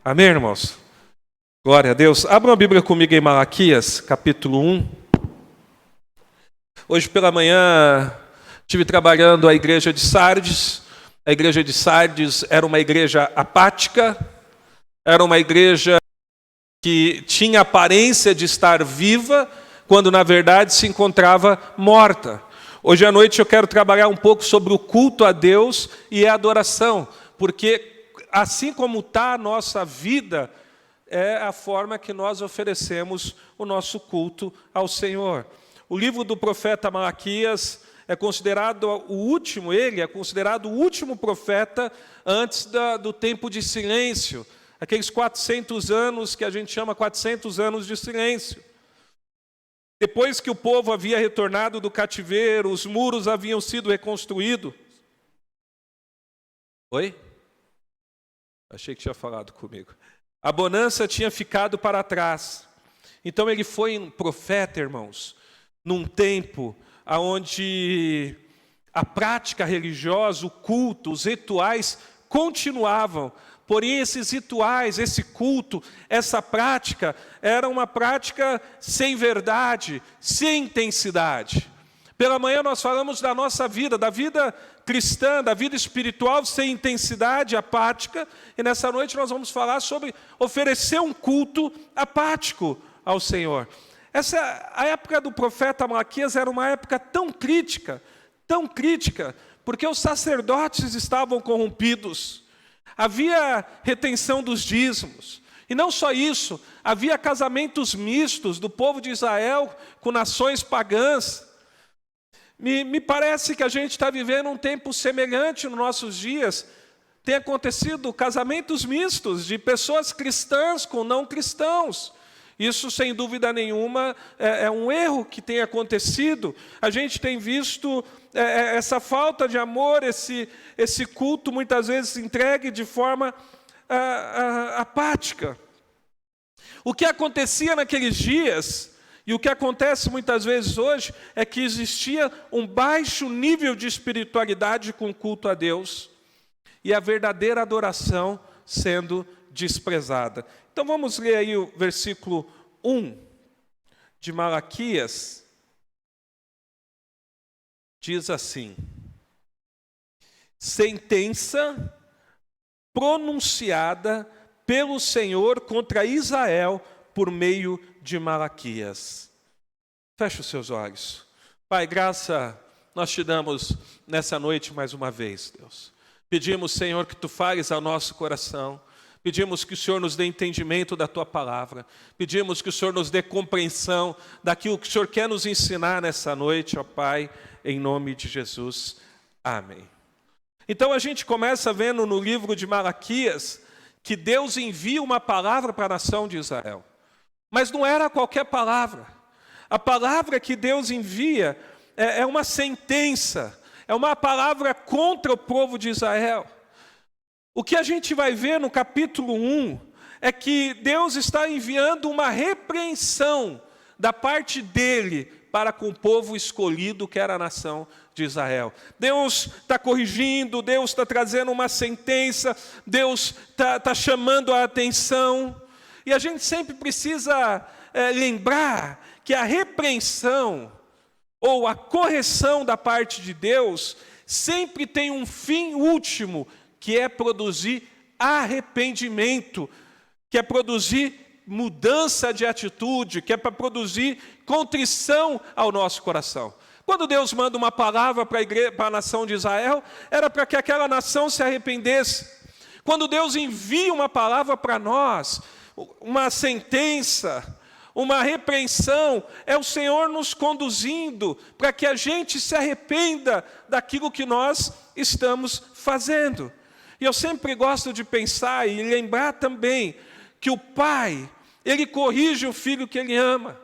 Amém, irmãos? Glória a Deus. Abra a Bíblia comigo em Malaquias, capítulo 1. Hoje pela manhã estive trabalhando a igreja de Sardes. A igreja de Sardes era uma igreja apática, era uma igreja que tinha aparência de estar viva, quando na verdade se encontrava morta. Hoje à noite eu quero trabalhar um pouco sobre o culto a Deus e a adoração, porque assim como está a nossa vida, é a forma que nós oferecemos o nosso culto ao Senhor. O livro do profeta Malaquias é considerado o último, ele é considerado o último profeta antes do tempo de silêncio, aqueles 400 anos que a gente chama 400 anos de silêncio. Depois que o povo havia retornado do cativeiro, os muros haviam sido reconstruídos. Oi? Achei que tinha falado comigo. A bonança tinha ficado para trás. Então ele foi um profeta, irmãos, num tempo onde a prática religiosa, o culto, os rituais continuavam. Porém, esses rituais, esse culto, essa prática, era uma prática sem verdade, sem intensidade. Pela manhã nós falamos da nossa vida, da vida cristã, da vida espiritual sem intensidade, apática. E nessa noite nós vamos falar sobre oferecer um culto apático ao Senhor. A época do profeta Malaquias era uma época tão crítica, porque os sacerdotes estavam corrompidos. Havia retenção dos dízimos. E não só isso, havia casamentos mistos do povo de Israel com nações pagãs. Me parece que a gente está vivendo um tempo semelhante nos nossos dias. Tem acontecido casamentos mistos de pessoas cristãs com não cristãos. Isso, sem dúvida nenhuma, é um erro que tem acontecido. A gente tem visto essa falta de amor, esse culto muitas vezes entregue de forma apática. O que acontecia naqueles dias, e o que acontece muitas vezes hoje, é que existia um baixo nível de espiritualidade com culto a Deus, e a verdadeira adoração sendo desprezada. Então vamos ler aí o versículo 1 de Malaquias. Diz assim: sentença pronunciada pelo Senhor contra Israel por meio de Malaquias. Feche os seus olhos. Pai, graça nós te damos nessa noite mais uma vez, Deus. Pedimos, Senhor, que Tu fales ao nosso coração. Pedimos que o Senhor nos dê entendimento da Tua palavra. Pedimos que o Senhor nos dê compreensão daquilo que o Senhor quer nos ensinar nessa noite, ó Pai, em nome de Jesus. Amém. Então a gente começa vendo no livro de Malaquias que Deus envia uma palavra para a nação de Israel. Mas não era qualquer palavra. A palavra que Deus envia é uma sentença, é uma palavra contra o povo de Israel. O que a gente vai ver no capítulo 1 é que Deus está enviando uma repreensão da parte dele para com o povo escolhido que era a nação de Israel. Deus está corrigindo, Deus está trazendo uma sentença, Deus está chamando a atenção. E a gente sempre precisa lembrar que a repreensão ou a correção da parte de Deus sempre tem um fim último, que é produzir arrependimento, que é produzir mudança de atitude, que é para produzir contrição ao nosso coração. Quando Deus manda uma palavra para a nação de Israel, era para que aquela nação se arrependesse. Quando Deus envia uma palavra para nós, uma sentença, uma repreensão, é o Senhor nos conduzindo para que a gente se arrependa daquilo que nós estamos fazendo. E eu sempre gosto de pensar e lembrar também que o pai, ele corrige o filho que ele ama.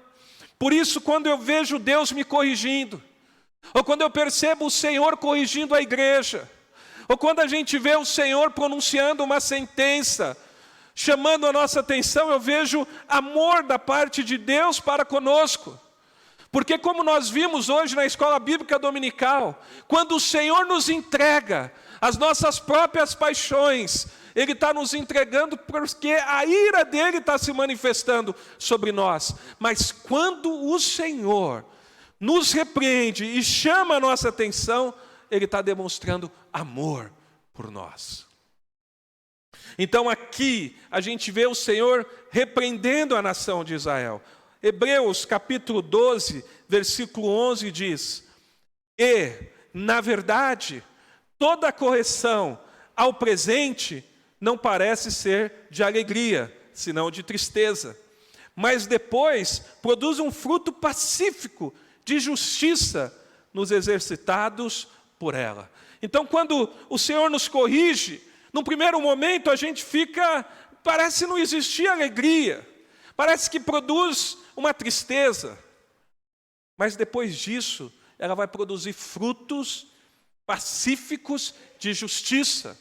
Por isso, quando eu vejo Deus me corrigindo, ou quando eu percebo o Senhor corrigindo a igreja, ou quando a gente vê o Senhor pronunciando uma sentença, chamando a nossa atenção, eu vejo amor da parte de Deus para conosco. Porque como nós vimos hoje na escola bíblica dominical, quando o Senhor nos entrega as nossas próprias paixões, Ele está nos entregando porque a ira dele está se manifestando sobre nós. Mas quando o Senhor nos repreende e chama a nossa atenção, Ele está demonstrando amor por nós. Então aqui a gente vê o Senhor repreendendo a nação de Israel. Hebreus capítulo 12, versículo 11 diz: E, na verdade, toda correção ao presente não parece ser de alegria, senão de tristeza. Mas depois produz um fruto pacífico de justiça nos exercitados por ela. Então, quando o Senhor nos corrige, num primeiro momento a gente parece não existir alegria, parece que produz uma tristeza. Mas depois disso, ela vai produzir frutos pacíficos de justiça.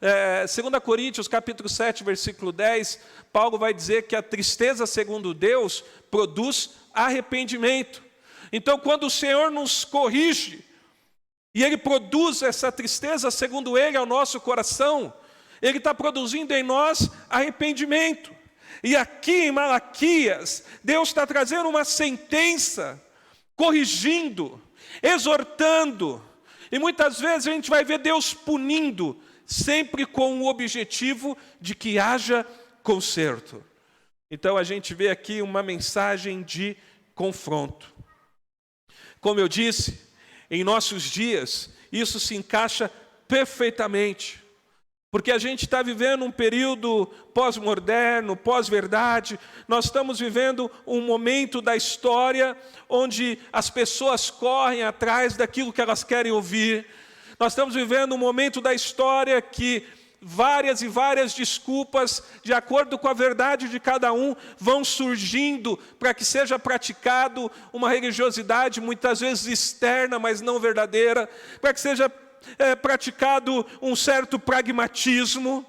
2 Coríntios capítulo 7, versículo 10, Paulo vai dizer que a tristeza, segundo Deus, produz arrependimento. Então, quando o Senhor nos corrige, e Ele produz essa tristeza, segundo Ele, ao nosso coração, Ele está produzindo em nós arrependimento. E aqui em Malaquias, Deus está trazendo uma sentença, corrigindo, exortando. E muitas vezes a gente vai ver Deus punindo, sempre com o objetivo de que haja conserto. Então a gente vê aqui uma mensagem de confronto. Como eu disse, em nossos dias, isso se encaixa perfeitamente. Porque a gente está vivendo um período pós-moderno, pós-verdade. Nós estamos vivendo um momento da história onde as pessoas correm atrás daquilo que elas querem ouvir. Nós estamos vivendo um momento da história que várias e várias desculpas, de acordo com a verdade de cada um, vão surgindo para que seja praticado uma religiosidade muitas vezes externa, mas não verdadeira, para que seja praticado um certo pragmatismo.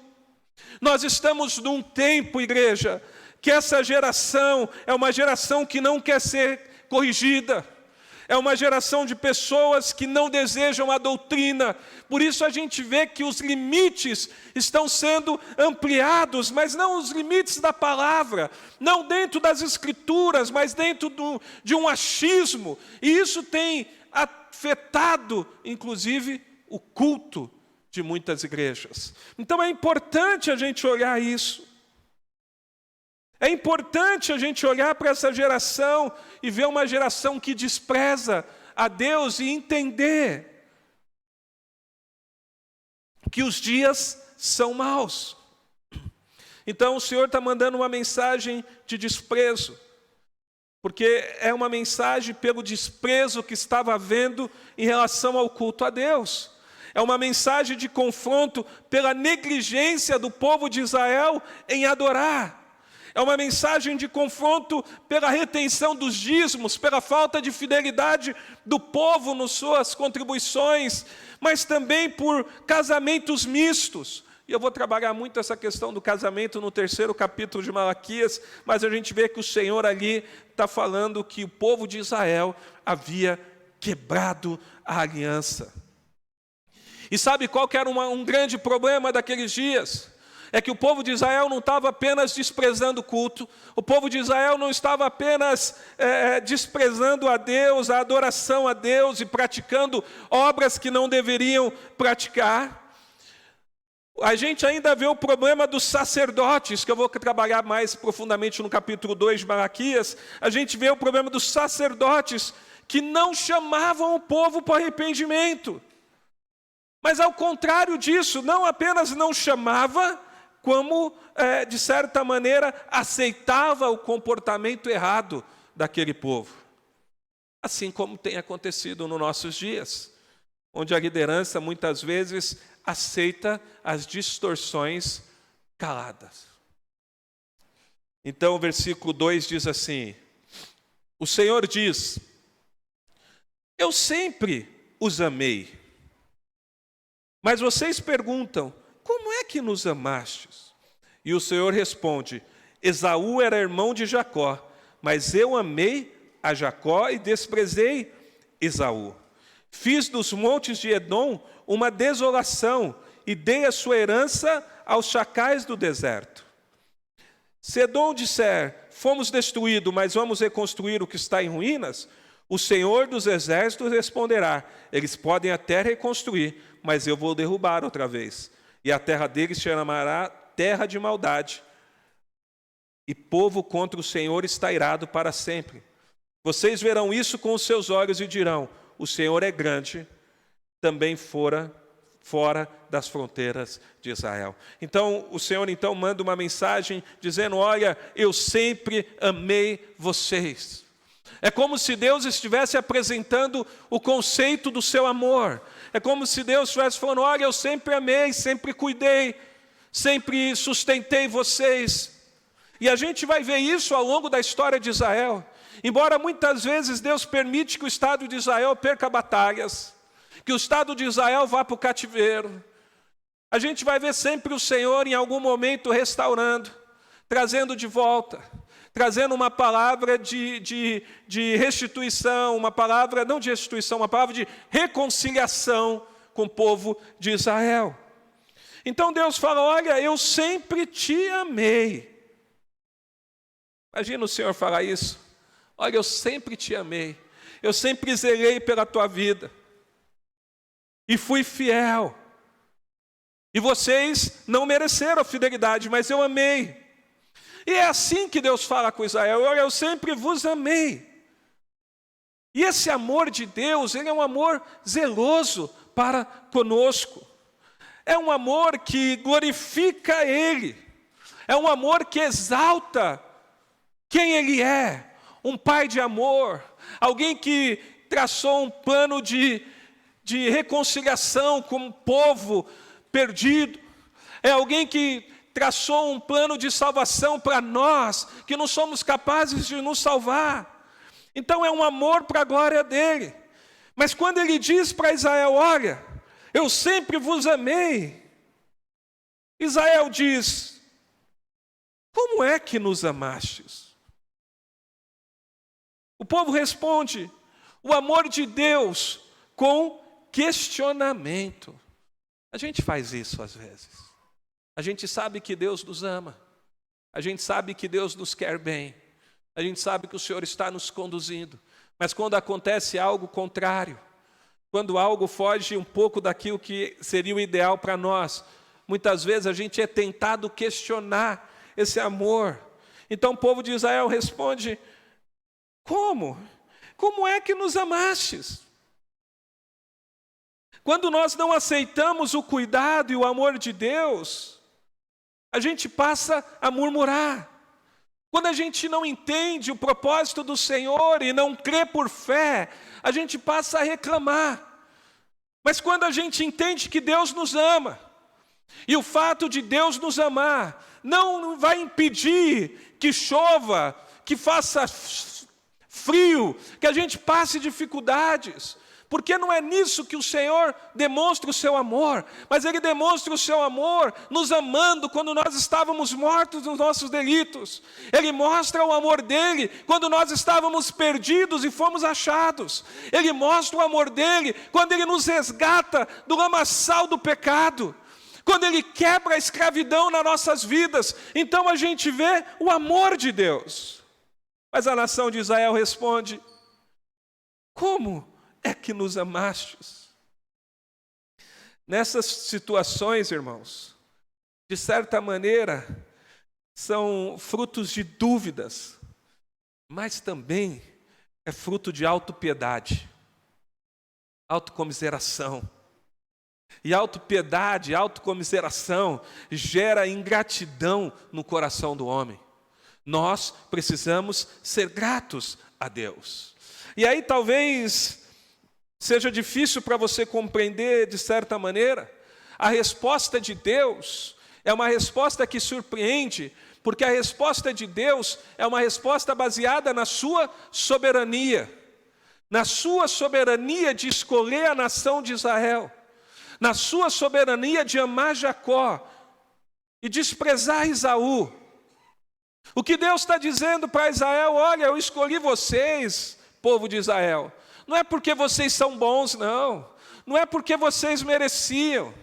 Nós estamos num tempo, igreja, que essa geração é uma geração que não quer ser corrigida. É uma geração de pessoas que não desejam a doutrina. Por isso a gente vê que os limites estão sendo ampliados, mas não os limites da palavra, não dentro das escrituras, mas dentro de um achismo. E isso tem afetado, inclusive, o culto de muitas igrejas. Então é importante a gente olhar isso. É importante a gente olhar para essa geração e ver uma geração que despreza a Deus e entender que os dias são maus. Então o Senhor está mandando uma mensagem de desprezo, porque é uma mensagem pelo desprezo que estava havendo em relação ao culto a Deus. É uma mensagem de confronto pela negligência do povo de Israel em adorar. É uma mensagem de confronto pela retenção dos dízimos, pela falta de fidelidade do povo nas suas contribuições, mas também por casamentos mistos. E eu vou trabalhar muito essa questão do casamento no 3º capítulo de Malaquias, mas a gente vê que o Senhor ali está falando que o povo de Israel havia quebrado a aliança. E sabe qual que era um grande problema daqueles dias? É que o povo de Israel não estava apenas desprezando o culto, o povo de Israel não estava apenas desprezando a Deus, a adoração a Deus e praticando obras que não deveriam praticar. A gente ainda vê o problema dos sacerdotes, que eu vou trabalhar mais profundamente no capítulo 2 de Malaquias. A gente vê o problema dos sacerdotes que não chamavam o povo para arrependimento. Mas ao contrário disso, não apenas não chamava, como, de certa maneira, aceitava o comportamento errado daquele povo. Assim como tem acontecido nos nossos dias, onde a liderança muitas vezes aceita as distorções caladas. Então o versículo 2 diz assim: o Senhor diz: eu sempre os amei. Mas vocês perguntam: como é que nos amastes? E o Senhor responde: Esaú era irmão de Jacó, mas eu amei a Jacó e desprezei Esaú. Fiz dos montes de Edom uma desolação e dei a sua herança aos chacais do deserto. Se Edom disser, fomos destruídos, mas vamos reconstruir o que está em ruínas, o Senhor dos Exércitos responderá, eles podem até reconstruir, mas eu vou derrubar outra vez. E a terra deles se chamará terra de maldade. E povo contra o Senhor está irado para sempre. Vocês verão isso com os seus olhos e dirão, o Senhor é grande, também fora das fronteiras de Israel. Então, o Senhor manda uma mensagem dizendo, olha, eu sempre amei vocês. É como se Deus estivesse apresentando o conceito do seu amor. É como se Deus estivesse falando, olha, eu sempre amei, sempre cuidei, sempre sustentei vocês. E a gente vai ver isso ao longo da história de Israel. Embora muitas vezes Deus permite que o Estado de Israel perca batalhas, que o Estado de Israel vá para o cativeiro, a gente vai ver sempre o Senhor em algum momento restaurando, trazendo de volta, trazendo uma palavra de restituição, uma palavra, não de restituição, uma palavra de reconciliação com o povo de Israel. Então Deus fala, olha, eu sempre te amei. Imagina o Senhor falar isso. Olha, eu sempre te amei. Eu sempre zelei pela tua vida. E fui fiel. E vocês não mereceram a fidelidade, mas eu amei. E é assim que Deus fala com Israel. Olha, eu sempre vos amei. E esse amor de Deus, ele é um amor zeloso para conosco. É um amor que glorifica Ele. É um amor que exalta quem Ele é. Um pai de amor, alguém que traçou um plano de reconciliação com o povo perdido. É alguém que traçou um plano de salvação para nós, que não somos capazes de nos salvar. Então é um amor para a glória dele. Mas quando ele diz para Israel, olha, eu sempre vos amei, Israel diz, como é que nos amastes? O povo responde, o amor de Deus com questionamento. A gente faz isso às vezes. A gente sabe que Deus nos ama. A gente sabe que Deus nos quer bem. A gente sabe que o Senhor está nos conduzindo. Mas quando acontece algo contrário, quando algo foge um pouco daquilo que seria o ideal para nós, muitas vezes a gente é tentado questionar esse amor. Então o povo de Israel responde, como? Como é que nos amastes? Quando nós não aceitamos o cuidado e o amor de Deus, a gente passa a murmurar. Quando a gente não entende o propósito do Senhor e não crê por fé, a gente passa a reclamar. Mas quando a gente entende que Deus nos ama, e o fato de Deus nos amar não vai impedir que chova, que faça frio, que a gente passe dificuldades, porque não é nisso que o Senhor demonstra o seu amor, mas Ele demonstra o seu amor nos amando quando nós estávamos mortos nos nossos delitos. Ele mostra o amor dEle quando nós estávamos perdidos e fomos achados. Ele mostra o amor dEle quando Ele nos resgata do lamaçal do pecado, quando Ele quebra a escravidão nas nossas vidas. Então a gente vê o amor de Deus. Mas a nação de Israel responde, como é que nos amastes? Nessas situações, irmãos, de certa maneira, são frutos de dúvidas, mas também é fruto de autopiedade, autocomiseração. E autopiedade, autocomiseração gera ingratidão no coração do homem. Nós precisamos ser gratos a Deus. E aí talvez seja difícil para você compreender de certa maneira. A resposta de Deus é uma resposta que surpreende, porque a resposta de Deus é uma resposta baseada na sua soberania. Na sua soberania de escolher a nação de Israel. Na sua soberania de amar Jacó e desprezar Esaú. O que Deus está dizendo para Israel, olha, eu escolhi vocês, povo de Israel. Não é porque vocês são bons, não. Não é porque vocês mereciam.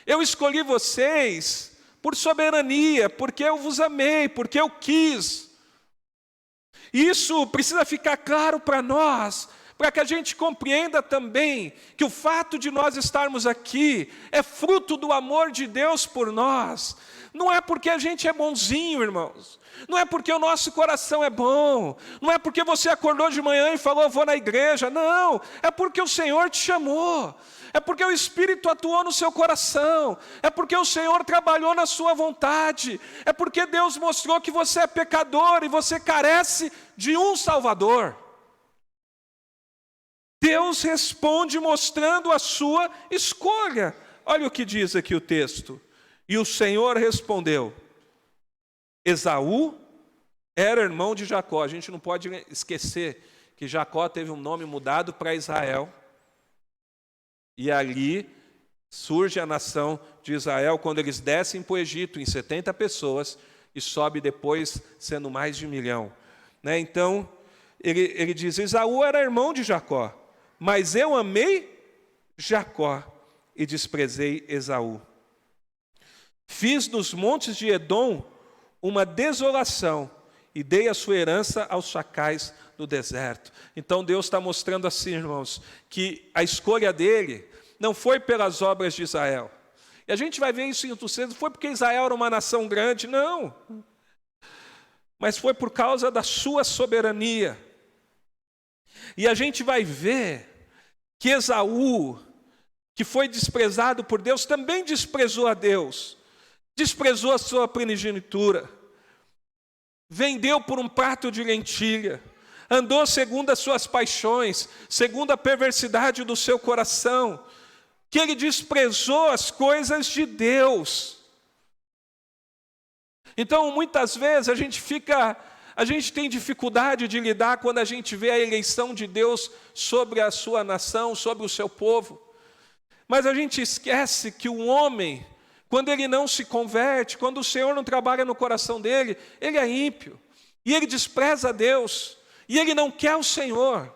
Eu escolhi vocês por soberania, porque eu vos amei, porque eu quis. Isso precisa ficar claro para nós, para que a gente compreenda também que o fato de nós estarmos aqui é fruto do amor de Deus por nós. Não é porque a gente é bonzinho, irmãos. Não é porque o nosso coração é bom. Não é porque você acordou de manhã e falou, vou na igreja. Não, é porque o Senhor te chamou. É porque o Espírito atuou no seu coração. É porque o Senhor trabalhou na sua vontade. É porque Deus mostrou que você é pecador e você carece de um Salvador. Deus responde mostrando a sua escolha. Olha o que diz aqui o texto. E o Senhor respondeu, Esaú era irmão de Jacó. A gente não pode esquecer que Jacó teve um nome mudado para Israel. E ali surge a nação de Israel quando eles descem para o Egito em 70 pessoas e sobe depois sendo mais de 1 milhão. Então, ele diz, Esaú era irmão de Jacó, mas eu amei Jacó e desprezei Esaú. Fiz dos montes de Edom uma desolação e dei a sua herança aos chacais do deserto. Então Deus está mostrando assim, irmãos, que a escolha dele não foi pelas obras de Israel. E a gente vai ver isso em outros textos, não foi porque Israel era uma nação grande, não. Mas foi por causa da sua soberania. E a gente vai ver que Esaú, que foi desprezado por Deus, também desprezou a Deus. Desprezou a sua primogenitura. Vendeu por um prato de lentilha. Andou segundo as suas paixões, segundo a perversidade do seu coração. Que ele desprezou as coisas de Deus. Então, muitas vezes, a gente tem dificuldade de lidar quando a gente vê a eleição de Deus sobre a sua nação, sobre o seu povo. Mas a gente esquece que o homem, quando ele não se converte, quando o Senhor não trabalha no coração dele, ele é ímpio. E ele despreza a Deus. E ele não quer o Senhor.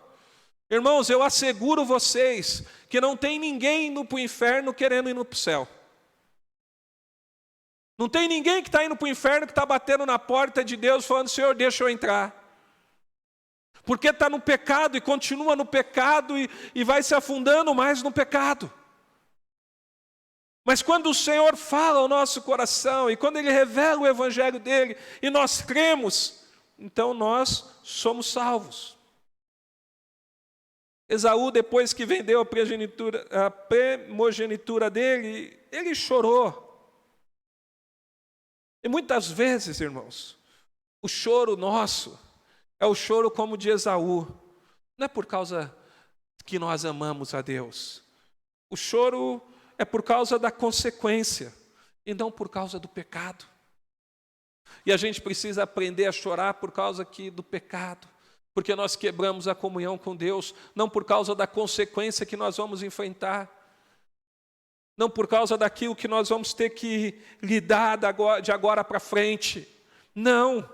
Irmãos, eu asseguro vocês que não tem ninguém indo para o inferno querendo ir para o céu. Não tem ninguém que está indo para o inferno que está batendo na porta de Deus falando, Senhor, deixa eu entrar. Porque está no pecado e continua no pecado e vai se afundando mais no pecado. Mas quando o Senhor fala ao nosso coração e quando Ele revela o Evangelho dEle e nós cremos, então nós somos salvos. Esaú, depois que vendeu a primogenitura dele, ele chorou. E muitas vezes, irmãos, o choro nosso é o choro como de Esaú. Não é por causa que nós amamos a Deus. O choro é por causa da consequência e não por causa do pecado. E a gente precisa aprender a chorar por causa do pecado. Porque nós quebramos a comunhão com Deus, não por causa da consequência que nós vamos enfrentar. Não por causa daquilo que nós vamos ter que lidar de agora para frente. Não.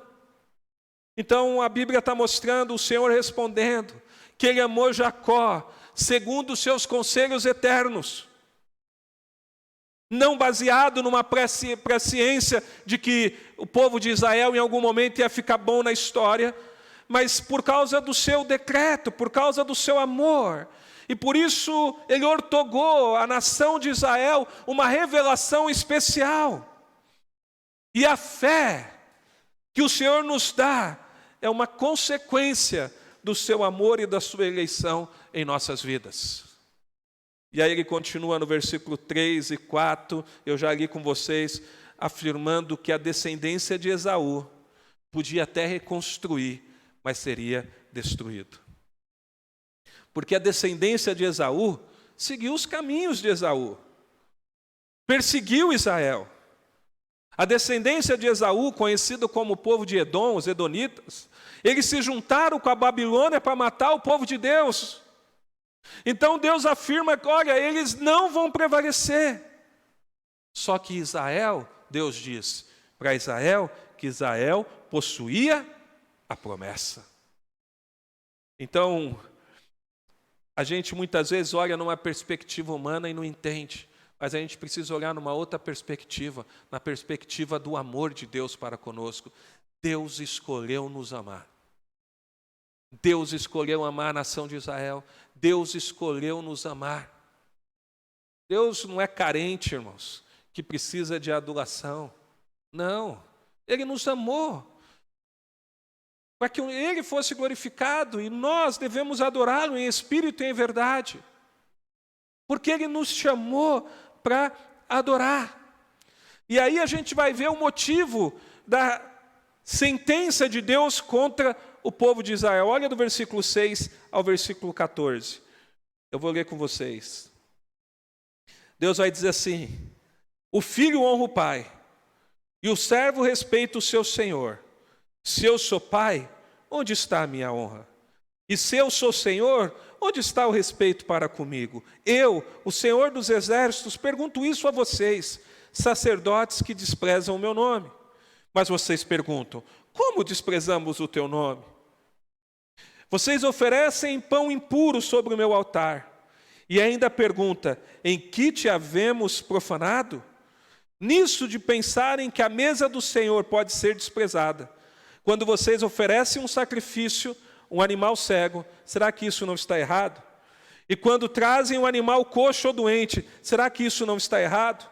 Então a Bíblia está mostrando o Senhor respondendo que Ele amou Jacó segundo os seus conselhos eternos. Não baseado numa presciência de que o povo de Israel em algum momento ia ficar bom na história, mas por causa do seu decreto, por causa do seu amor. E por isso ele ortogou à nação de Israel uma revelação especial. E a fé que o Senhor nos dá é uma consequência do seu amor e da sua eleição em nossas vidas. E aí ele continua no versículo 3 e 4, eu já li com vocês, afirmando que a descendência de Esaú podia até reconstruir, mas seria destruído. Porque a descendência de Esaú seguiu os caminhos de Esaú. Perseguiu Israel. A descendência de Esaú, conhecido como o povo de Edom, os edonitas, eles se juntaram com a Babilônia para matar o povo de Deus. Então Deus afirma que, olha, eles não vão prevalecer. Só que Israel, Deus diz para Israel que Israel possuía a promessa. Então, a gente muitas vezes olha numa perspectiva humana e não entende. Mas a gente precisa olhar numa outra perspectiva, na perspectiva do amor de Deus para conosco. Deus escolheu nos amar. Deus escolheu amar a nação de Israel. Deus escolheu nos amar. Deus não é carente, irmãos, que precisa de adoração. Não, Ele nos amou para que Ele fosse glorificado, e nós devemos adorá-lo em espírito e em verdade, porque Ele nos chamou para adorar. E aí a gente vai ver o motivo da sentença de Deus contra o povo de Israel. Olha do versículo 6 ao versículo 14. Eu vou ler com vocês. Deus vai dizer assim: o filho honra o pai, e o servo respeita o seu senhor. Se eu sou pai, onde está a minha honra? E se eu sou senhor, onde está o respeito para comigo? Eu, o Senhor dos exércitos, pergunto isso a vocês, sacerdotes que desprezam o meu nome. Mas vocês perguntam: como desprezamos o teu nome? Vocês oferecem pão impuro sobre o meu altar. E ainda pergunta: em que te havemos profanado? Nisso de pensarem que a mesa do Senhor pode ser desprezada. Quando vocês oferecem um sacrifício, um animal cego, será que isso não está errado? E quando trazem um animal coxo ou doente, será que isso não está errado?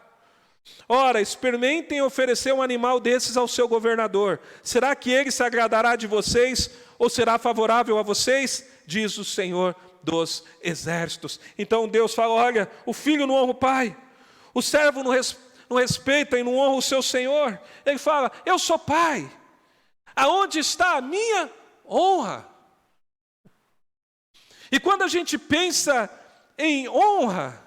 Ora, experimentem oferecer um animal desses ao seu governador. Será que ele se agradará de vocês ou será favorável a vocês? Diz o Senhor dos exércitos. Então Deus fala: olha, o filho não honra o pai, o servo não respeita e não honra o seu senhor. Ele fala: eu sou pai, aonde está a minha honra? E quando a gente pensa em honra,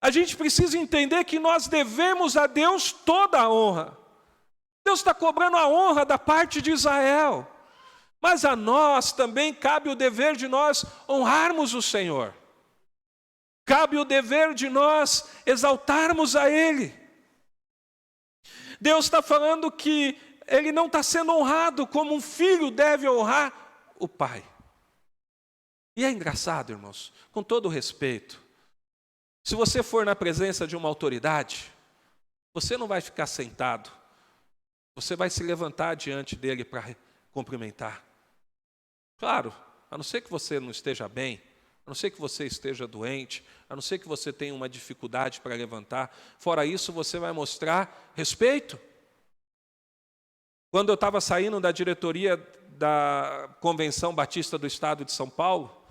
a gente precisa entender que nós devemos a Deus toda a honra. Deus está cobrando a honra da parte de Israel, mas a nós também cabe o dever de nós honrarmos o Senhor. Cabe o dever de nós exaltarmos a Ele. Deus está falando que Ele não está sendo honrado como um filho deve honrar o pai. E é engraçado, irmãos, com todo respeito, se você for na presença de uma autoridade, você não vai ficar sentado, você vai se levantar diante dele para cumprimentar. Claro, a não ser que você não esteja bem, a não ser que você esteja doente, a não ser que você tenha uma dificuldade para levantar, fora isso você vai mostrar respeito. Quando eu estava saindo da diretoria da Convenção Batista do Estado de São Paulo,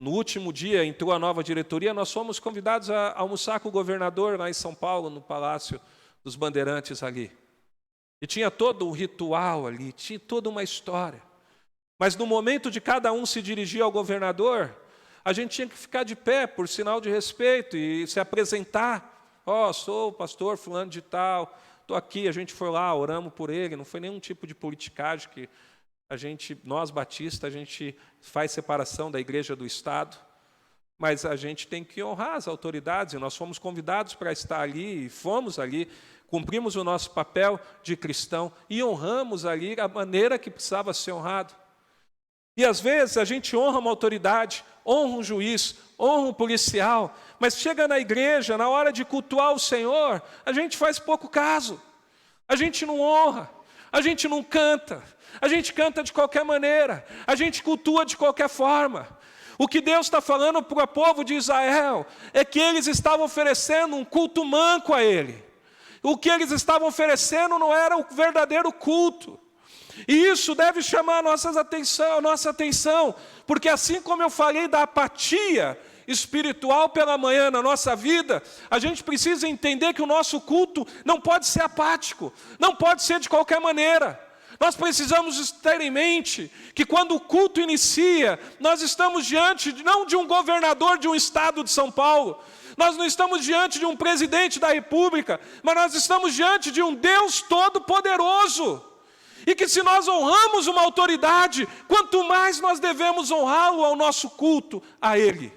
no último dia entrou a nova diretoria, nós fomos convidados a almoçar com o governador lá em São Paulo, no Palácio dos Bandeirantes ali. E tinha todo um ritual ali, tinha toda uma história. Mas no momento de cada um se dirigir ao governador, a gente tinha que ficar de pé por sinal de respeito e se apresentar. Sou o pastor fulano de tal, estou aqui, a gente foi lá, oramos por ele, não foi nenhum tipo de politicagem que nós batistas, a gente faz separação da igreja do Estado, mas a gente tem que honrar as autoridades, e nós fomos convidados para estar ali, e fomos ali, cumprimos o nosso papel de cristão, e honramos ali a maneira que precisava ser honrado. E às vezes a gente honra uma autoridade, honra um juiz, honra um policial, mas chega na igreja, na hora de cultuar o Senhor, a gente faz pouco caso, a gente não honra, a gente não canta, a gente canta de qualquer maneira, a gente cultua de qualquer forma. O que Deus está falando para o povo de Israel é que eles estavam oferecendo um culto manco a Ele. O que eles estavam oferecendo não era o verdadeiro culto. E isso deve chamar a nossa atenção, porque assim como eu falei da apatia espiritual pela manhã na nossa vida, a gente precisa entender que o nosso culto não pode ser apático, não pode ser de qualquer maneira. Nós precisamos ter em mente que quando o culto inicia, nós estamos diante não de um governador de um estado de São Paulo, nós não estamos diante de um presidente da república, mas nós estamos diante de um Deus todo-poderoso. E que se nós honramos uma autoridade, quanto mais nós devemos honrá-lo ao nosso culto a Ele.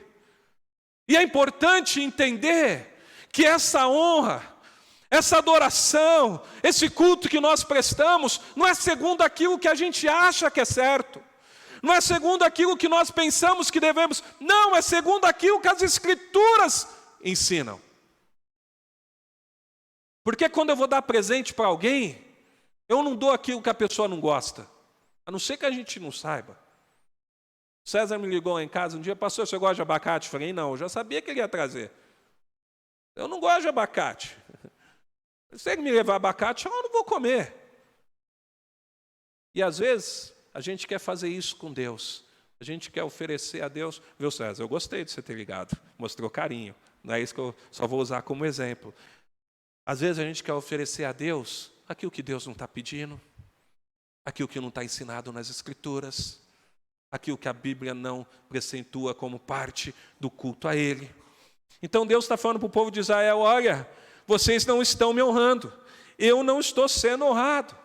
E é importante entender que essa honra, essa adoração, esse culto que nós prestamos, não é segundo aquilo que a gente acha que é certo, não é segundo aquilo que nós pensamos que devemos, não, é segundo aquilo que as Escrituras ensinam. Porque quando eu vou dar presente para alguém, eu não dou aquilo que a pessoa não gosta. A não ser que a gente não saiba. César me ligou lá em casa um dia, pastor, você gosta de abacate? Eu falei, não, eu já sabia que ele ia trazer. Eu não gosto de abacate. Se ele me levar abacate, eu não vou comer. E às vezes, a gente quer fazer isso com Deus. A gente quer oferecer a Deus. Viu, César, eu gostei de você ter ligado. Mostrou carinho. Não é isso que eu só vou usar como exemplo. Às vezes a gente quer oferecer a Deus aquilo que Deus não está pedindo, aquilo que não está ensinado nas Escrituras, aquilo que a Bíblia não precentua como parte do culto a Ele. Então Deus está falando para o povo de Israel, olha, vocês não estão me honrando, eu não estou sendo honrado.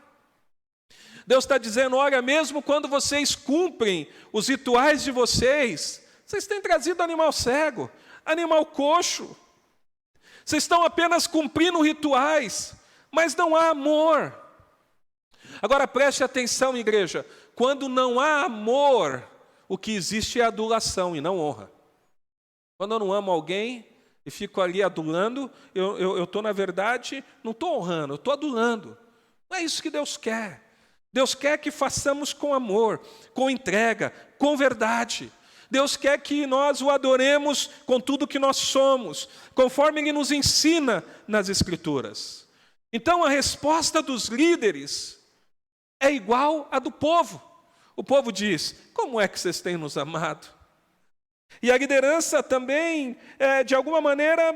Deus está dizendo, olha, mesmo quando vocês cumprem os rituais de vocês têm trazido animal cego, animal coxo. Vocês estão apenas cumprindo rituais, mas não há amor. Agora preste atenção, igreja, quando não há amor, o que existe é adulação e não honra. Quando eu não amo alguém e fico ali adulando, eu estou, na verdade, não estou honrando, eu estou adulando. Não é isso que Deus quer. Deus quer que façamos com amor, com entrega, com verdade. Deus quer que nós o adoremos com tudo que nós somos, conforme Ele nos ensina nas Escrituras. Então a resposta dos líderes é igual à do povo. O povo diz, como é que vocês têm nos amado? E a liderança também, de alguma maneira,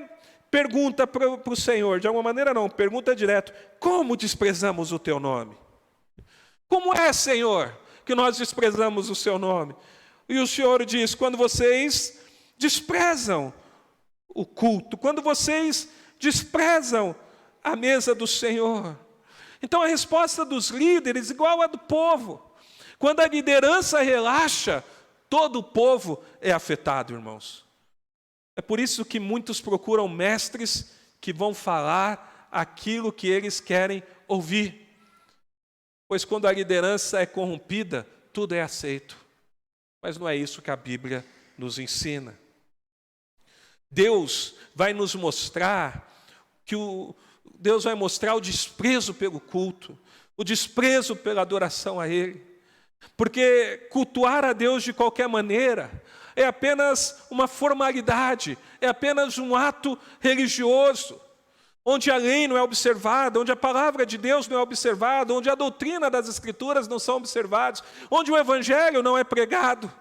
pergunta para o Senhor, de alguma maneira não, pergunta direto, como desprezamos o teu nome? Como é, Senhor, que nós desprezamos o seu nome? E o Senhor diz, quando vocês desprezam o culto, quando vocês desprezam a mesa do Senhor. Então a resposta dos líderes é igual à do povo. Quando a liderança relaxa, todo o povo é afetado, irmãos. É por isso que muitos procuram mestres que vão falar aquilo que eles querem ouvir. Pois quando a liderança é corrompida, tudo é aceito. Mas não é isso que a Bíblia nos ensina. Deus vai nos mostrar Deus vai mostrar o desprezo pelo culto, o desprezo pela adoração a Ele. Porque cultuar a Deus de qualquer maneira é apenas uma formalidade, é apenas um ato religioso, onde a lei não é observada, onde a palavra de Deus não é observada, onde a doutrina das Escrituras não são observadas, onde o Evangelho não é pregado.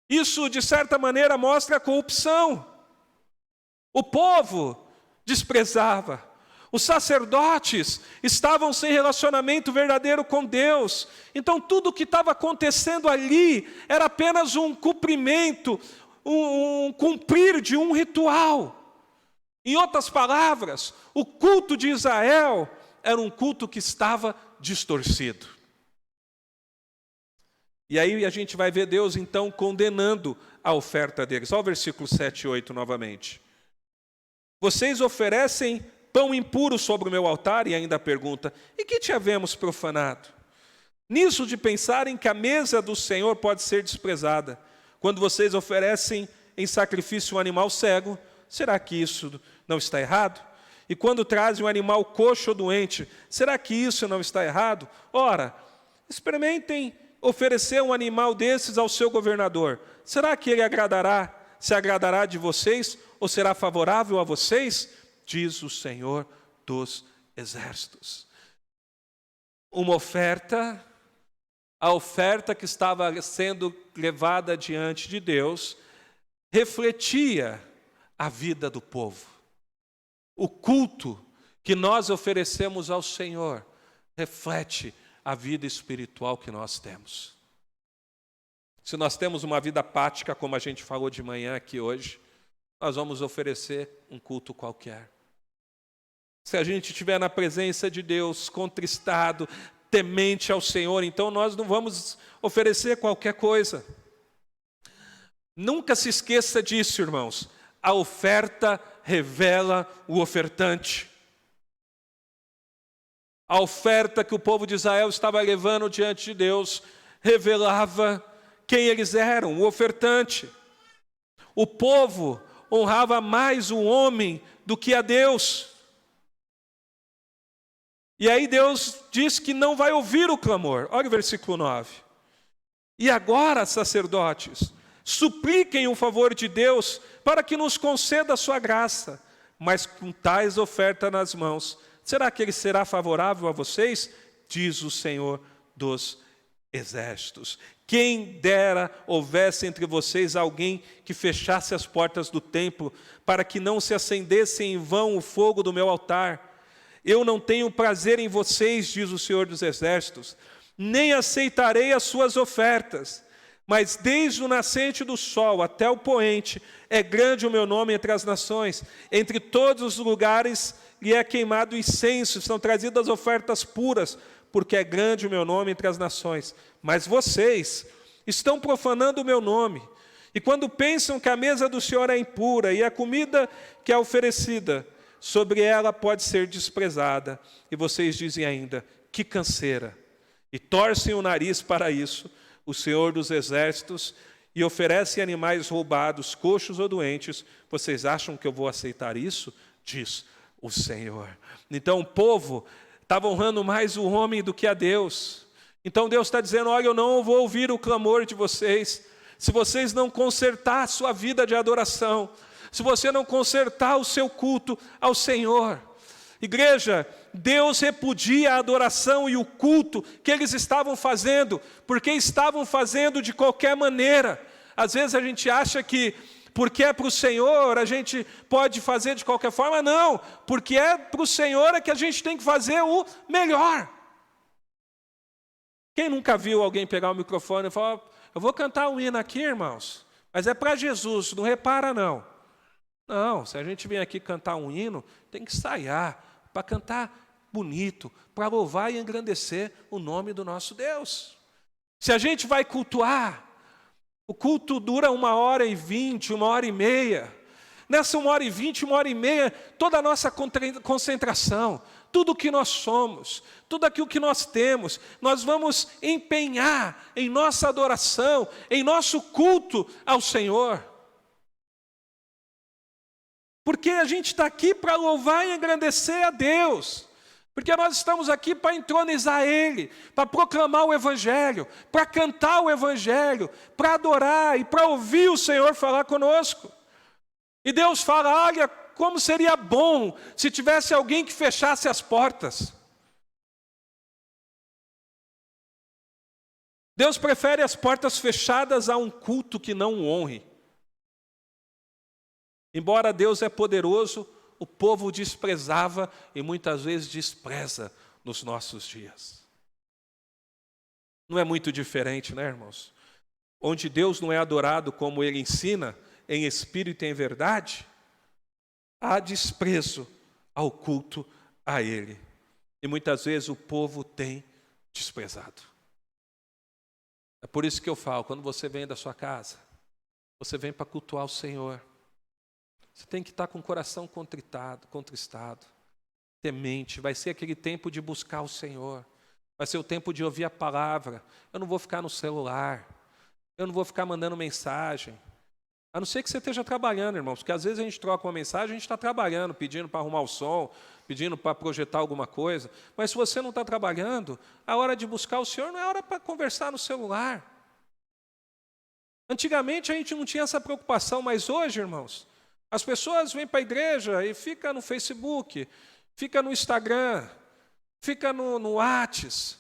Isso, de certa maneira, mostra a corrupção. O povo desprezava. Os sacerdotes estavam sem relacionamento verdadeiro com Deus. Então, tudo o que estava acontecendo ali era apenas um cumprimento, um cumprir de um ritual. Em outras palavras, o culto de Israel era um culto que estava distorcido. E aí a gente vai ver Deus então condenando a oferta deles. Olha o versículo 7 e 8 novamente. Vocês oferecem pão impuro sobre o meu altar, e ainda pergunta, e que te havemos profanado? Nisso de pensarem que a mesa do Senhor pode ser desprezada, quando vocês oferecem em sacrifício um animal cego, será que isso não está errado? E quando trazem um animal coxo ou doente, será que isso não está errado? Ora, experimentem oferecer um animal desses ao seu governador. Será que ele se agradará de vocês, ou será favorável a vocês? Diz o Senhor dos Exércitos. Uma oferta, a oferta que estava sendo levada diante de Deus, refletia a vida do povo. O culto que nós oferecemos ao Senhor reflete a vida espiritual que nós temos. Se nós temos uma vida apática, como a gente falou de manhã aqui hoje, nós vamos oferecer um culto qualquer. Se a gente estiver na presença de Deus, contristado, temente ao Senhor, então nós não vamos oferecer qualquer coisa. Nunca se esqueça disso, irmãos. A oferta revela o ofertante. A oferta que o povo de Israel estava levando diante de Deus revelava quem eles eram, o ofertante. O povo honrava mais o homem do que a Deus. E aí Deus diz que não vai ouvir o clamor. Olha o versículo 9. E agora, sacerdotes, supliquem o favor de Deus para que nos conceda a sua graça. Mas com tais ofertas nas mãos, será que ele será favorável a vocês? Diz o Senhor dos Exércitos. Quem dera houvesse entre vocês alguém que fechasse as portas do templo, para que não se acendesse em vão o fogo do meu altar. Eu não tenho prazer em vocês, diz o Senhor dos Exércitos, nem aceitarei as suas ofertas. Mas desde o nascente do sol até o poente, é grande o meu nome entre as nações. Entre todos os lugares lhe é queimado incenso, são trazidas ofertas puras, porque é grande o meu nome entre as nações. Mas vocês estão profanando o meu nome. E quando pensam que a mesa do Senhor é impura e a comida que é oferecida, sobre ela pode ser desprezada. E vocês dizem ainda, que canseira. E torcem o nariz para isso, o Senhor dos Exércitos, e oferecem animais roubados, coxos ou doentes. Vocês acham que eu vou aceitar isso? Diz o Senhor. Então o povo estava honrando mais o homem do que a Deus. Então Deus está dizendo, olha, eu não vou ouvir o clamor de vocês, se vocês não consertar a sua vida de adoração, se você não consertar o seu culto ao Senhor. Igreja, Deus repudia a adoração e o culto que eles estavam fazendo, porque estavam fazendo de qualquer maneira. Às vezes a gente acha que porque é para o Senhor a gente pode fazer de qualquer forma. Não, porque é para o Senhor é que a gente tem que fazer o melhor. Quem nunca viu alguém pegar o microfone e falar, eu vou cantar um hino aqui, irmãos, mas é para Jesus, não repara não. Não, se a gente vem aqui cantar um hino, tem que ensaiar, para cantar bonito, para louvar e engrandecer o nome do nosso Deus. Se a gente vai cultuar, o culto dura 1h20, 1h30. Nessa 1h20, 1h30, toda a nossa concentração, tudo o que nós somos, tudo aquilo que nós temos, nós vamos empenhar em nossa adoração, em nosso culto ao Senhor. Porque a gente está aqui para louvar e engrandecer a Deus. Porque nós estamos aqui para entronizar Ele, para proclamar o Evangelho, para cantar o Evangelho, para adorar e para ouvir o Senhor falar conosco. E Deus fala, olha, como seria bom se tivesse alguém que fechasse as portas. Deus prefere as portas fechadas a um culto que não o honre. Embora Deus é poderoso, o povo desprezava e muitas vezes despreza nos nossos dias. Não é muito diferente, né, irmãos? Onde Deus não é adorado como Ele ensina, em espírito e em verdade, há desprezo ao culto a Ele. E muitas vezes o povo tem desprezado. É por isso que eu falo, quando você vem da sua casa, você vem para cultuar o Senhor. Você tem que estar com o coração contristado, temente. Vai ser aquele tempo de buscar o Senhor. Vai ser o tempo de ouvir a palavra. Eu não vou ficar no celular. Eu não vou ficar mandando mensagem. A não ser que você esteja trabalhando, irmãos. Porque às vezes a gente troca uma mensagem, a gente está trabalhando, pedindo para arrumar o som, pedindo para projetar alguma coisa. Mas se você não está trabalhando, a hora de buscar o Senhor não é hora para conversar no celular. Antigamente a gente não tinha essa preocupação, mas hoje, irmãos, as pessoas vêm para a igreja e ficam no Facebook, fica no Instagram, fica no WhatsApp.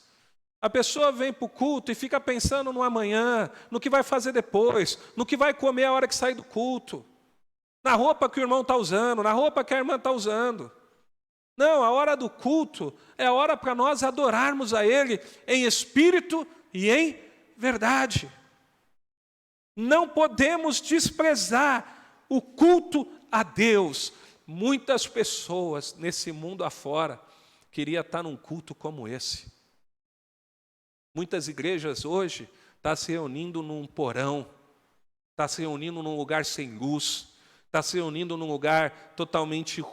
A pessoa vem para o culto e fica pensando no amanhã, no que vai fazer depois, no que vai comer a hora que sair do culto, na roupa que o irmão está usando, na roupa que a irmã está usando. Não, a hora do culto é a hora para nós adorarmos a Ele em espírito e em verdade. Não podemos desprezar o culto a Deus. Muitas pessoas nesse mundo afora queriam estar num culto como esse. Muitas igrejas hoje estão se reunindo num porão, estão se reunindo num lugar sem luz, estão se reunindo num lugar totalmente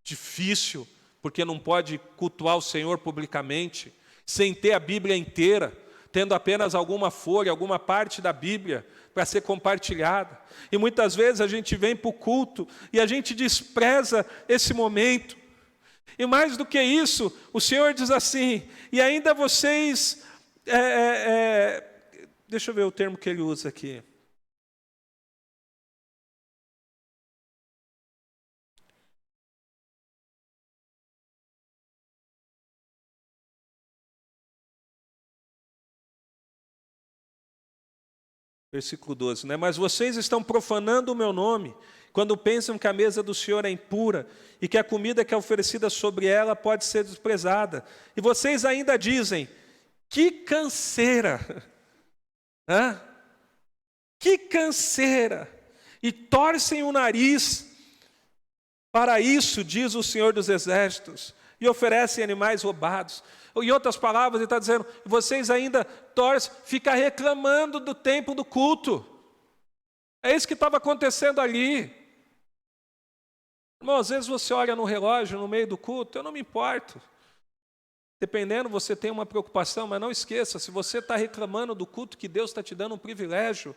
difícil, porque não pode cultuar o Senhor publicamente, sem ter a Bíblia inteira, tendo apenas alguma folha, alguma parte da Bíblia para ser compartilhada. E muitas vezes a gente vem para o culto e a gente despreza esse momento. E mais do que isso, o Senhor diz assim, e ainda vocês, deixa eu ver o termo que ele usa aqui. Versículo 12, né? Mas vocês estão profanando o meu nome, quando pensam que a mesa do Senhor é impura, e que a comida que é oferecida sobre ela pode ser desprezada. E vocês ainda dizem, que canseira! Hã? Que canseira! E torcem o nariz para isso, diz o Senhor dos Exércitos, e oferecem animais roubados. Em outras palavras, ele está dizendo, vocês ainda torcem, ficam reclamando do tempo do culto. É isso que estava acontecendo ali. Irmão, às vezes você olha no relógio no meio do culto, eu não me importo. Dependendo, você tem uma preocupação, mas não esqueça, se você está reclamando do culto que Deus está te dando um privilégio,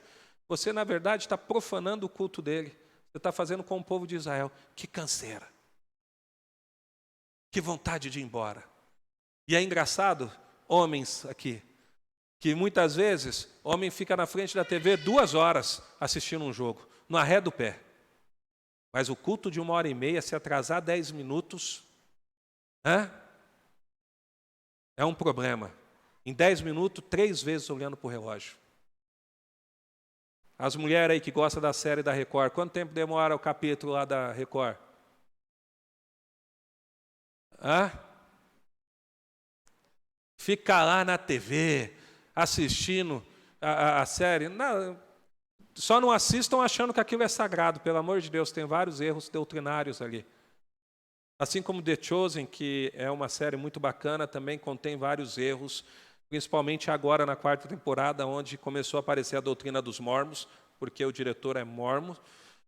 você na verdade está profanando o culto dele. Você está fazendo com o povo de Israel. Que canseira. Que vontade de ir embora. E é engraçado, homens aqui, que muitas vezes, homem fica na frente da TV 2 horas assistindo um jogo, no arré do pé. Mas o culto de 1h30, se atrasar 10 minutos, é um problema. Em 10 minutos, 3 vezes olhando para o relógio. As mulheres aí que gostam da série da Record, quanto tempo demora o capítulo lá da Record? Fica lá na TV, assistindo a série. Não, só não assistam achando que aquilo é sagrado, pelo amor de Deus, tem vários erros doutrinários ali. Assim como The Chosen, que é uma série muito bacana, também contém vários erros, principalmente agora na 4ª temporada, onde começou a aparecer a doutrina dos mormons, porque o diretor é mormon,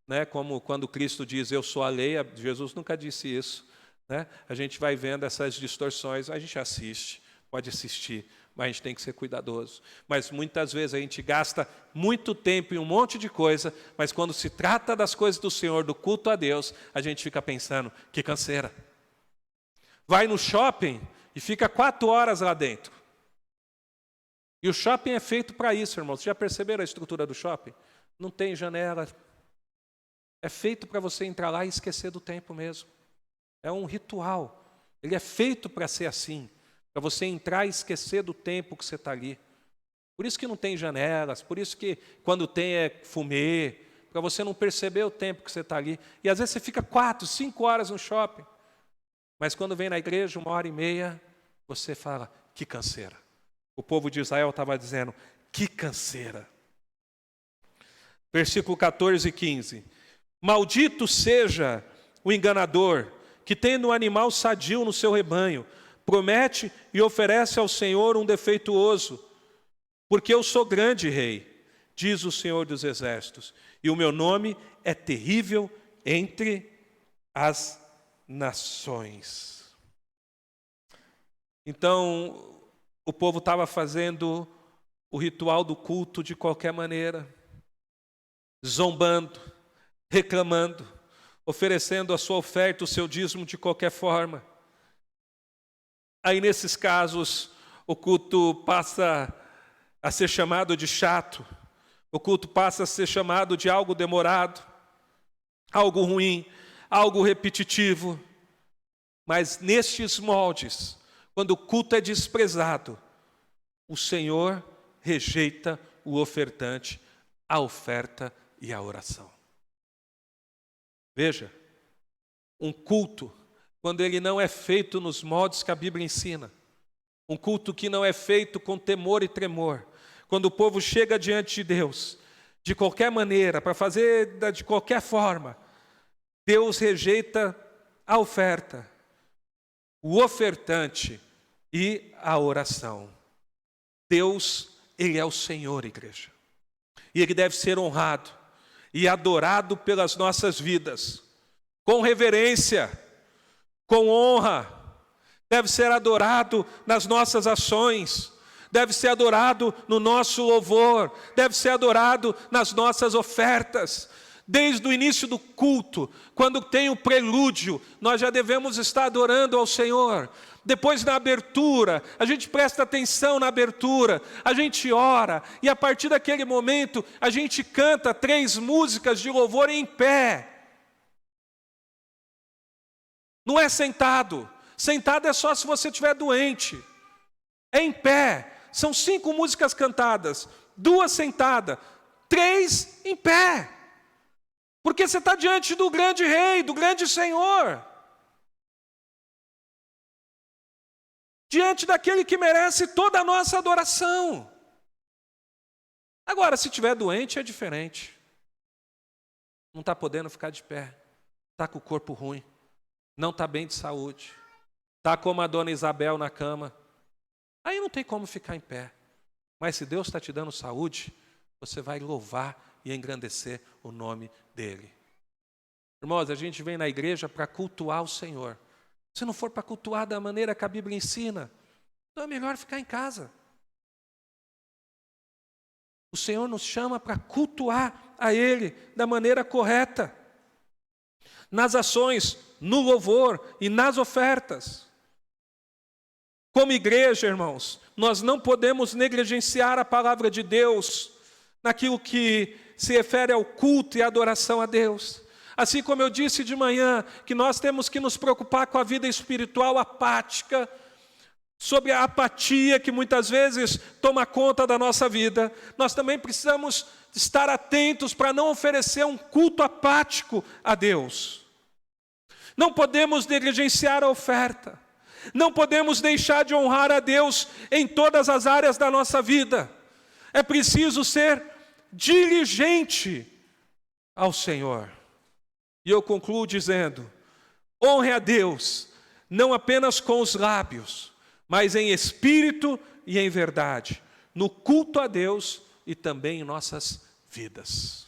né? Como quando Cristo diz, eu sou a lei, Jesus nunca disse isso. Né? A gente vai vendo essas distorções, a gente assiste, pode assistir, mas a gente tem que ser cuidadoso. Mas muitas vezes a gente gasta muito tempo em um monte de coisa, mas quando se trata das coisas do Senhor, do culto a Deus, a gente fica pensando, que canseira. Vai no shopping e fica 4 horas lá dentro. E o shopping é feito para isso, irmãos. Vocês já perceberam a estrutura do shopping? Não tem janela. É feito para você entrar lá e esquecer do tempo mesmo. É um ritual. Ele é feito para ser assim. Para você entrar e esquecer do tempo que você está ali. Por isso que não tem janelas. Por isso que quando tem é fumê. Para você não perceber o tempo que você está ali. E às vezes você fica 4, 5 horas no shopping. Mas quando vem na igreja, 1h30, você fala, que canseira. O povo de Israel estava dizendo, que canseira. Versículo 14 e 15. Maldito seja o enganador, que tendo um animal sadio no seu rebanho, promete e oferece ao Senhor um defeituoso, porque eu sou grande rei, diz o Senhor dos Exércitos, e o meu nome é terrível entre as nações. Então, o povo estava fazendo o ritual do culto de qualquer maneira, zombando, reclamando, oferecendo a sua oferta, o seu dízimo de qualquer forma. Aí, nesses casos, o culto passa a ser chamado de chato, o culto passa a ser chamado de algo demorado, algo ruim, algo repetitivo. Mas nestes moldes, quando o culto é desprezado, o Senhor rejeita o ofertante, a oferta e a oração. Veja, um culto, quando ele não é feito nos moldes que a Bíblia ensina, um culto que não é feito com temor e tremor, quando o povo chega diante de Deus, de qualquer maneira, para fazer de qualquer forma, Deus rejeita a oferta, o ofertante e a oração. Deus, Ele é o Senhor, igreja. E Ele deve ser honrado e adorado pelas nossas vidas, com reverência, com honra. Deve ser adorado nas nossas ações, deve ser adorado no nosso louvor, deve ser adorado nas nossas ofertas. Desde o início do culto, quando tem o prelúdio, nós já devemos estar adorando ao Senhor. Depois na abertura, a gente presta atenção na abertura, a gente ora, e a partir daquele momento, a gente canta 3 músicas de louvor em pé. Não é sentado. Sentado é só se você estiver doente. É em pé. São 5 músicas cantadas, 2 sentadas, 3 em pé. Porque você está diante do grande Rei, do grande Senhor. Diante daquele que merece toda a nossa adoração. Agora, se estiver doente, é diferente. Não está podendo ficar de pé. Está com o corpo ruim. Não está bem de saúde. Está como a dona Isabel na cama. Aí não tem como ficar em pé. Mas se Deus está te dando saúde, você vai louvar e engrandecer o nome dEle. Irmãos, a gente vem na igreja para cultuar o Senhor. Se não for para cultuar da maneira que a Bíblia ensina, então é melhor ficar em casa. O Senhor nos chama para cultuar a Ele da maneira correta. Nas ações, no louvor e nas ofertas. Como igreja, irmãos, nós não podemos negligenciar a palavra de Deus naquilo que se refere ao culto e à adoração a Deus. Assim como eu disse de manhã, que nós temos que nos preocupar com a vida espiritual apática, sobre a apatia que muitas vezes toma conta da nossa vida, nós também precisamos estar atentos para não oferecer um culto apático a Deus. Não podemos negligenciar a oferta. Não podemos deixar de honrar a Deus em todas as áreas da nossa vida. É preciso ser diligente ao Senhor. E eu concluo dizendo, honre a Deus, não apenas com os lábios, mas em espírito e em verdade, no culto a Deus e também em nossas vidas.